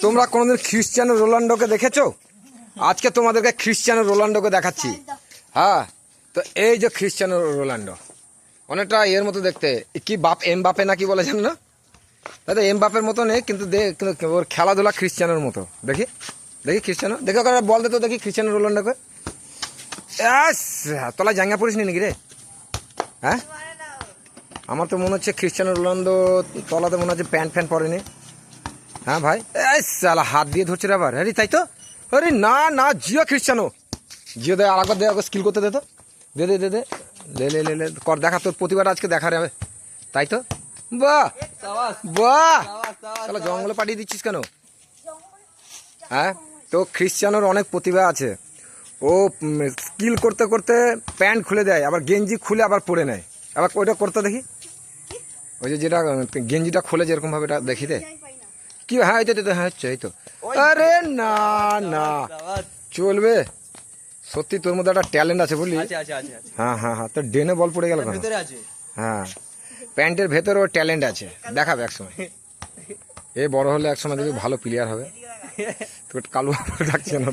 তোমরা কোনোদিন ক্রিশ্চিয়ানো রোনাল্ডোকে দেখেছো? আজকে তোমাদেরকে ক্রিশ্চিয়ানো রোনাল্ডোকে দেখাচ্ছি। হ্যাঁ, তো এই যে ক্রিশ্চিয়ানো রোনাল্ডো অনেকটা এর মতো দেখতে, কি বাপ এমবাপে নাকি বলে জান না, তাই তো এমবাপের মতো নেই, কিন্তু ওর খেলাধুলা ক্রিশ্চিয়ানোর মতো। দেখি দেখি ক্রিশ্চিয়ানো, দেখে ওখানে বল দে তো দেখি ক্রিশ্চিয়ানো রোনাল্ডোকে। তলায় জাঙ্গা পড়িস নি নাকি রে? হ্যাঁ, আমার তো মনে হচ্ছে ক্রিশ্চিয়ানো রোনাল্ডো তলাতে মনে হচ্ছে প্যান্ট ফ্যান্ট পরেনি। হ্যাঁ ভাই, সালা হাত দিয়ে ধরছে রে আবার। আরে তাই তো, আরে না না, জিও ক্রিশ্চিয়ানো, জিও দে, আর একবার দে, একবার স্কিল করতে দে তো, দে দে দে দে, লে লে লে লে কর, দেখা তোর প্রতিভাটা আজকে দেখা রে। তাই তো, বাহ বাহ, তাহলে জঙ্গলে পাঠিয়ে দিচ্ছিস কেন? হ্যাঁ, তো ক্রিশ্চিয়ানোর অনেক প্রতিভা আছে। ও স্কিল করতে করতে প্যান্ট খুলে দেয়, আবার গেঞ্জি খুলে আবার পরে নেয়। আবার ওইটা করতে দেখি, ওই যে যেটা গেঞ্জিটা খুলে যেরকম ভাবে, এটা দেখি দে কি। হ্যাঁ, এই তো হ্যাঁ, হচ্ছে এই তো। আরে না না, চলবে। সত্যি তোর মধ্যে একটা ট্যালেন্ট আছে বুঝলি। হ্যাঁ হ্যাঁ হ্যাঁ, তোর ডেনে বল পড়ে গেল কেন? হ্যাঁ, প্যান্টের ভেতরে ওর ট্যালেন্ট আছে, দেখাবে একসময়। এ বড় হলে একসময় দেখবি ভালো প্লেয়ার হবে। তোর কালু ডাকছে না।